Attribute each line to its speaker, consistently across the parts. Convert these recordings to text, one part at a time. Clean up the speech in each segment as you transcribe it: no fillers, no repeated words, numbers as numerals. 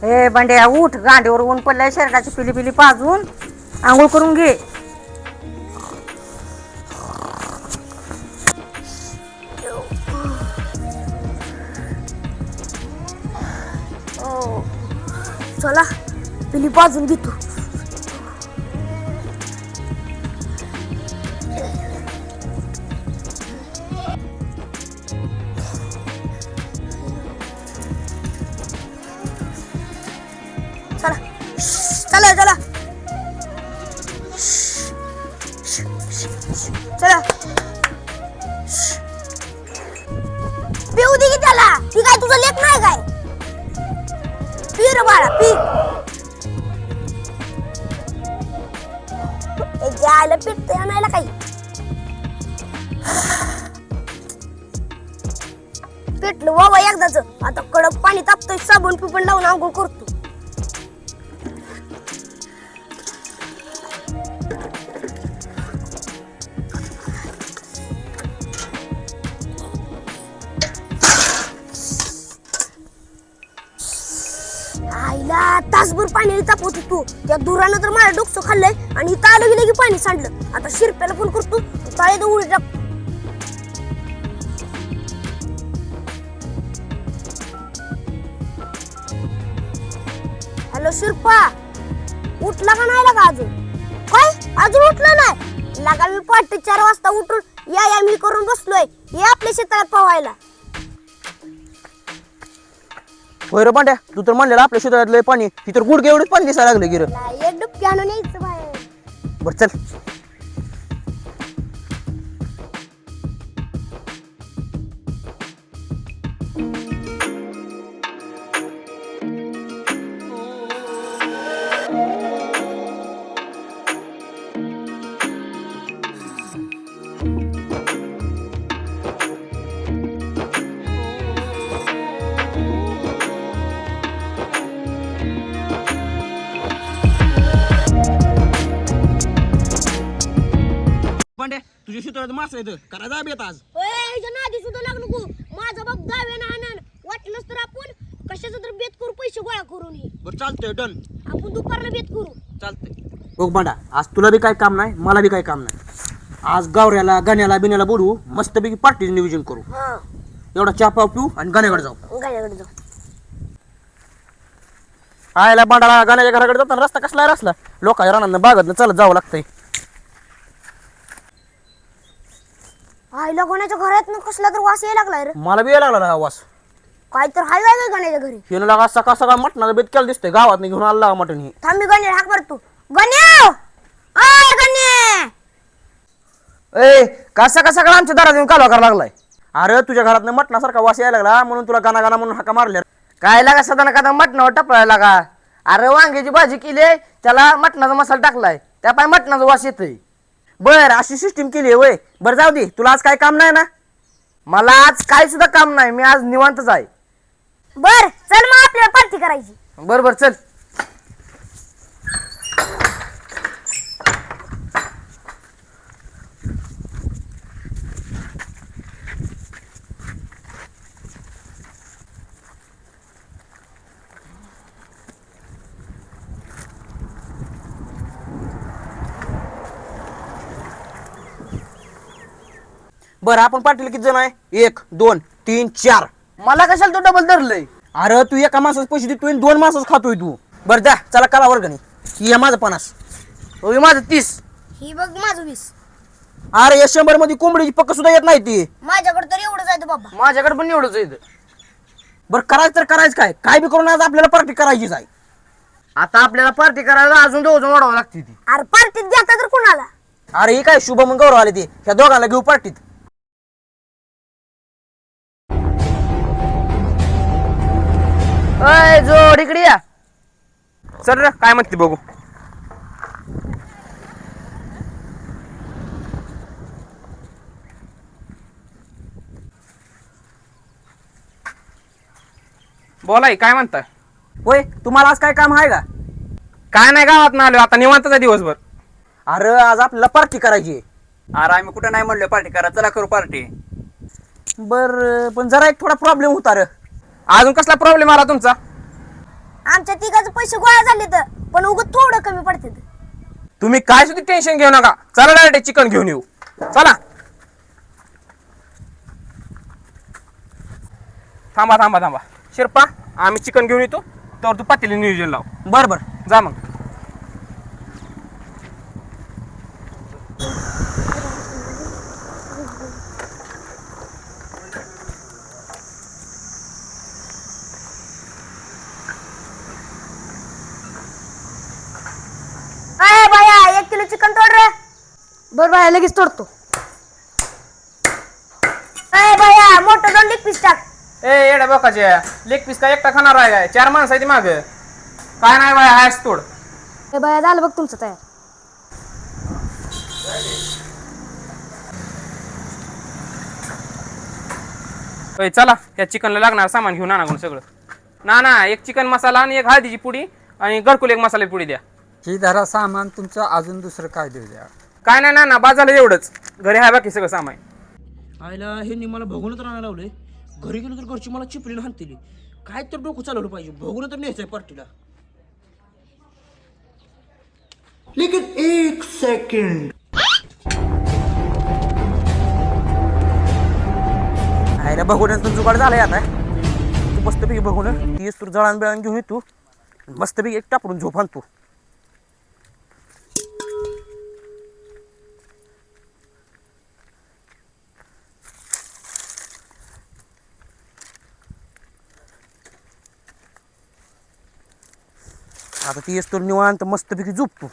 Speaker 1: हे बंड्या उठ, गांडीवर ऊन पडलाय, शर्टाची पिली पिली पाजून आंघोळ करून घे.
Speaker 2: चला पिली पाजून घेतो. चला चला चला चला पिऊ दे की त्याला. ती काय तुझं लेक नाही काय? पी रे बाळा पी. जायला पिटते आणायला काही पेटलं बाबा एकदाच. आता कडक पाणी तापतोय, साबण पिपण लावून आंघोळ करतो. आईला तासभर पाणी तापवतो तू. त्या धुरानं तर माझ्या डोकं खाल्लंय आणि इथं आलं गेलं की पाणी सांडलं. आता शिरप्याला फोन करतो, ताळे तर उडी टाक. हॅलो शिरपा, उठला का नाही लागा अजून? काय अजून उठला नाही लागा? मी पहाटे 4 वाजता उठून या मी करून बसलोय. ये आपल्या शेतात पवायला.
Speaker 3: होय रे पांड्या, तू तर म्हणलेला आपल्या शेतातलं पाणी, ती तर गुडघे एवढंच पाणी दिसायला लागलं गिर.
Speaker 2: एक डुबकी आणून यायचं बाहेर.
Speaker 3: बरं चल. पांड्या, तुझ्या शेतात मास येतं करा जाब येत आज.
Speaker 2: नादी सुद्धा लागू नको. माझा बाप दावे ना आणन. वाटलंच तर आपण कशाचं तर बेत करू, पैसे गोळा करून ये.
Speaker 3: बरं चालतंय, डन.
Speaker 2: आपण दुपारला बेत करू.
Speaker 3: चालतंय. बघ पांड्या, आज तुला बी काय काम नाही, मला बी काय काम नाही. आज गावऱ्याला गाण्याला बिण्याला बोलवू, मस्तपैकी पार्टीचं नियोजन करू. एवढा चहा पाव पिऊ आणि गाण्याकडे जाऊ.
Speaker 2: गाण्याकडे जाऊ.
Speaker 3: आयला बांडाला गाण्याच्या घराकडे जाताना रस्ता कसला रसला, लोकांच्या रानांना बागत चालत जावं लागतंय.
Speaker 2: आईला कोणाच्या घरात कसला तर वास यायला लागलाय रे.
Speaker 3: मला बी यायला लागला आवाज.
Speaker 2: काय तर हाय काय गाण्याच्या घरी.
Speaker 3: हिनं लागा सकाळ सकाळ मटणाचा बेत केला दिसतोय, गावात घेऊन आला मटण. ही
Speaker 2: थांब मी गाण्या हाक मारतो. गण्या, आय गण्या.
Speaker 3: ए कसा कसा सगळं आमच्या दारात येऊन कालवा करायला लागलाय. अरे तुझ्या घरात मटणासारखा वास यायला लागला म्हणून तुला गाणा गाणा म्हणून हाका मारल्या.
Speaker 4: काय लागा सदा कदा मटणावर टपरायला लागा. अरे वांग्याची भाजी केली, त्याला मटणाचा मसाला टाकलाय, त्या पाय मटणाचा वास येतोय.
Speaker 3: बर अशी सिस्टीम केली वय. बरं जाऊ दे, तुला आज काय काम नाही ना?
Speaker 4: मला आज काय सुद्धा काम नाही, मी आज निवांतच आहे.
Speaker 2: बर चल मग आपल्याला पार्टी करायची.
Speaker 4: बर बर चल.
Speaker 3: बरं आपण पाटील किती जण आहे? 1 2 3 4.
Speaker 4: मला कशाला तू डबल धरलंय?
Speaker 3: अरे तू एका माणसाच पैसे देतोय आणि 2 माणसाच खातोय तू. बरं जा चला करा वर्गणी. ही आहे माझं 50.
Speaker 4: होय माझं 30.
Speaker 2: ही बघ माझं 20.
Speaker 3: अरे या 100 मध्ये कोंबडीची पक्क सुद्धा येत नाही ती.
Speaker 2: माझ्याकडे तर एवढंच आहे बाबा.
Speaker 4: माझ्याकडे पण एवढंच आहे.
Speaker 3: बरं करायचं तर करायचं काय, काय बी करून आज आपल्याला पार्टी करायचीच आहे.
Speaker 4: आता आपल्याला पार्टी करायला अजून 2 जण वाढवावं लागते ती.
Speaker 2: अरे पार्टीत घेता तर कुणाला?
Speaker 3: अरे ही काय शुभम गौरव आले ते, ह्या दोघांना घेऊ पार्टीत.
Speaker 4: अय जोड इकडे या.
Speaker 3: चल रे काय म्हणते बघू.
Speaker 5: बोलाय काय म्हणता?
Speaker 3: होय तुम्हाला आज काय काम आहे का?
Speaker 5: काय नाही, गावात ना आलो आता, निवांतच आहे दिवसभर.
Speaker 3: अरे आज आपल्याला पार्टी करायची आहे.
Speaker 5: अरे आम्ही कुठं नाही म्हणलो पार्टी करा, चला करू पार्टी.
Speaker 3: बर पण जरा एक थोडा प्रॉब्लेम होता रे.
Speaker 5: अजून कसला प्रॉब्लेम आला तुमचा?
Speaker 2: आमच्या तिघाचे पैसे गोळा झाले तर पण उगत थोडं कमी पडते
Speaker 5: तुम्ही काय सुद्धा टेन्शन घेऊ नका, चला डायरेक्ट चिकन घेऊन येऊ. चला. थांबा थांबा थांबा शिरपा, आम्ही चिकन घेऊन येतो तर तू पातेली नियोजन लाव.
Speaker 3: बरं बरं.
Speaker 5: जा मग.
Speaker 2: अय बाया 1 किलो चिकन तोड रे.
Speaker 1: बरं बाया लगेच तोडतो.
Speaker 2: अय बाया मोठं 2 लेग पीस टाक.
Speaker 5: ए येड्या बोकाचे, लेग पीस काय एकटा खाणार आहे काय? 4 माणसं आहे ती माग. काय नाही बाय, हायस तोड.
Speaker 1: हे बाया झालं बघ तुमचं तयार.
Speaker 5: ओय, चला त्या चिकनला लागणार सामान घेऊन आणा सगळं. ना एक चिकन मसाला आणि एक हळदीची पुडी आणि घरकुल एक मसाल्याची पुडी द्या.
Speaker 6: ही धरा सामान तुमचं, अजून दुसरं काय देऊ द्या.
Speaker 5: काय नाही ना बाद झालं एवढंच. घरी आहे बाकी सगळं सामान.
Speaker 3: आईला ह्यांनी मला भगवूनच राहणार लावले. घरी गेलो तर घरची मला चिपलीनं हाणतील. काय तर डोकं चालवलं पाहिजे, भगवून तर न्यायचंय पार्टीला.
Speaker 7: लेकिन 1 सेकंड.
Speaker 3: आईला भगवण्याचं जुगाड झालाय आता. तू मस्तपैकी भगवून तीच तू जळान बिळान घेऊन येतो, मस्तपैकी एक टापरून झोप आणतो. आता ती येस तर निवांत मस्तपैकी झोपतो.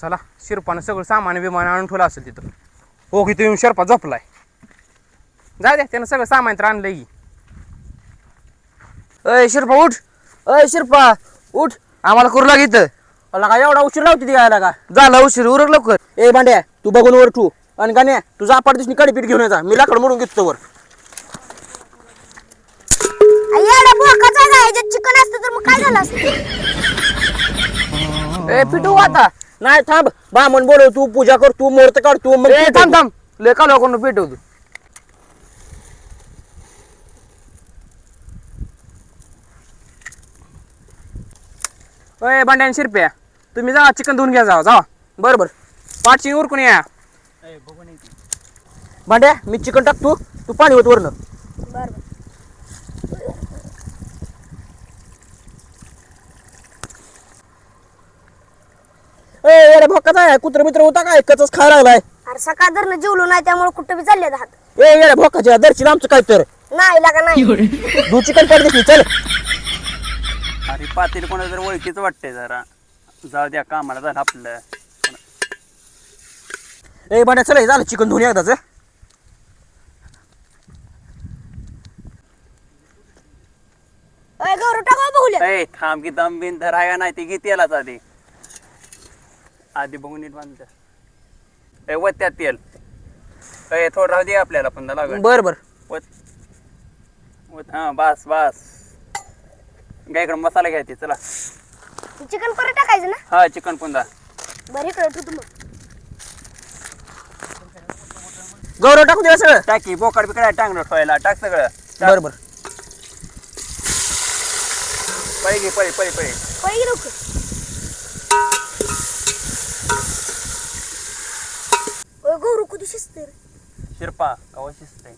Speaker 5: चला, शिरपानं सगळं सामान विमान आणून ठेवलं असेल तिथं. हो, इथं येऊन शिरपा झोपलाय. जा द्या, त्यानं सगळं सामान तर आणलंय.
Speaker 4: अय शिरपा उठ. अय शिरपा उठ, आम्हाला करू लाग इथं.
Speaker 3: मला काय एवढा उशीर लावते ती यायला का?
Speaker 4: झाला उशीर, उरक लवकर.
Speaker 3: ए भांड्या, तू बघून वर ठू आणि गाण्या तुझा आपाट दिसणी कडीपीठ घेऊन येजा. मी लाकड मोडून घेतो वर.
Speaker 2: याला भोकाचा आहे, ह्याच्यात चिकन असतं तर मग काय झालं असतं.
Speaker 4: ए पिटू आता.
Speaker 3: नाही थांब, बामण बोलव, तू पूजा कर, तू मुहूर्त काढ, तू मग
Speaker 4: ए थांब थांब, लय कालवा कोण पेटवतो.
Speaker 5: ओय भांड्यान शिरप्या, तुम्ही जा चिकन धुवून घ्या. जावा.
Speaker 3: बरं बरं.
Speaker 5: पाठची उरकून या.
Speaker 3: भांड्या, मी चिकन टाकतो, तू पाणी होत वरनं.
Speaker 2: बरं
Speaker 3: ए अरे भक्काच आहे, कुत्र मित्र होता काय कचच खायला लागलाय.
Speaker 2: अरे सकाळ धरणं जेवलो नाही त्यामुळे कुठं बी चालले हात.
Speaker 3: ए येड्या भोकाच्या दर्शन आमचं काय तर
Speaker 2: नाही लागा नाही.
Speaker 3: तू चिकन पाठ दिसली. चल.
Speaker 5: अरे पातेल कोणा जर ओळखीच वाटतंय जरा. जाऊ द्या, कामाला झालं आपलं.
Speaker 3: ए भांड्या चल, हे झालं चिकन धुवून एकदाच.
Speaker 2: अय गौरव टाका बघूया.
Speaker 5: ए थांब की, दम बिन धराया नाही ती किती यालाच आधी बघून नीट बांधलं. ए वत त्यात तेल. ए थोडं राहू दे, आपल्याला पण लागेल.
Speaker 3: बर बर.
Speaker 5: वत वत, हा बस बस. गायकडे मसाला घ्यायचे. चला.
Speaker 2: चिकन परत टाकायचं ना.
Speaker 5: हा चिकन पुंदा.
Speaker 2: बरं इकडे ठेवतो मग.
Speaker 3: गौरव टाकू दे सगळं.
Speaker 5: टाकी बोकाड बिकडा टांगलं ठेवायला. टाक सगळं.
Speaker 3: बर बर.
Speaker 5: पळी घे, पळी पळी पळी.
Speaker 2: पहिले लोक गौरव कधी शिजते रे.
Speaker 5: शिरपा कवा शिजतंय.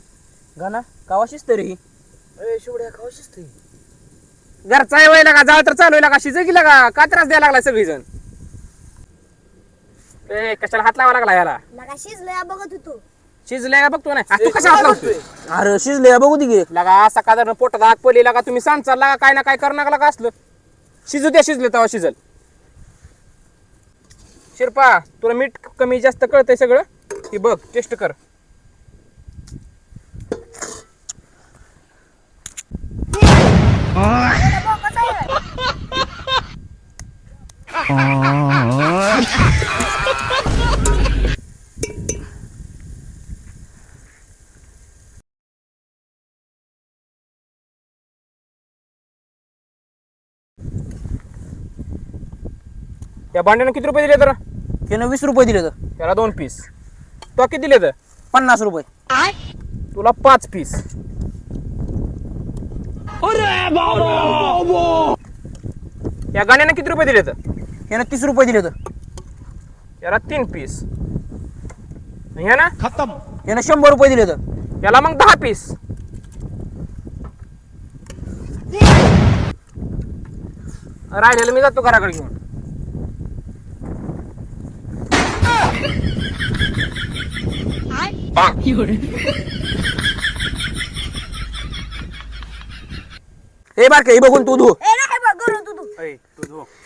Speaker 3: गाणं कावाशीच तरी.
Speaker 4: ए शिवड्या खाऊ शिजते.
Speaker 5: घरचा आहे व्हायला का? जाळ तर चालू का? शिज गेला का त्रास द्यायला लागला सगळीजण? ए कशाला हात लावा लागला याला?
Speaker 2: लागा शिजलंय बघत होतो.
Speaker 5: शिजलंय का बघतो नाही. तू कशा हात लावतोय?
Speaker 3: अरे शिजले बघू दे.
Speaker 5: लगा सकाळ पोटात आग पडली लागा. तुम्ही सांगचाल लागा काय ना काय करणार लागा असलं. शिजू द्या, शिजले तेव्हा शिजल. शिरपा तुला मीठ कमी जास्त कळतंय सगळं की बघ, टेस्ट कर.
Speaker 2: भोकाचा आहे.
Speaker 5: या भांड्यानं किती रुपये दिले तर?
Speaker 3: त्यानं 20 रुपये दिले तर.
Speaker 5: त्याला 2 पीस. तो किती दिले तर?
Speaker 3: 50 रुपये.
Speaker 5: तुला 5 पीस. या गाण्यानं किती रुपये दिले तर
Speaker 3: यानं 30 रुपये दिले तर
Speaker 5: याला 3 पीस ह्या ना
Speaker 3: यानं 100 रुपये दिले तर
Speaker 5: याला मग 10 पीस. राहिलेलं मी जातो घराकडे घेऊन.
Speaker 3: ए बारके ही बघून तू धू.
Speaker 2: ए नाही बघ गरम तू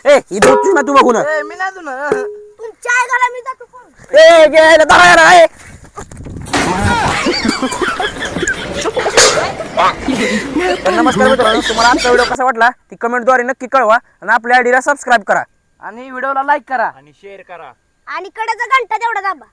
Speaker 3: ए ही धुतलीस ना तू बघून.
Speaker 4: मी नाही तुला
Speaker 2: तू चाय घाला मी जातो कोण
Speaker 3: ए गेला धरा याला, ए. तर नमस्कार मित्रांनो, तुम्हाला आजचा व्हिडिओ कसा वाटला ती कमेंटद्वारे नक्की कळवा आणि आपल्या आयडीला सबस्क्राईब करा.
Speaker 4: आणि व्हिडिओला लाईक करा
Speaker 2: आणि कडेचा घंटा तेवढा दाबा.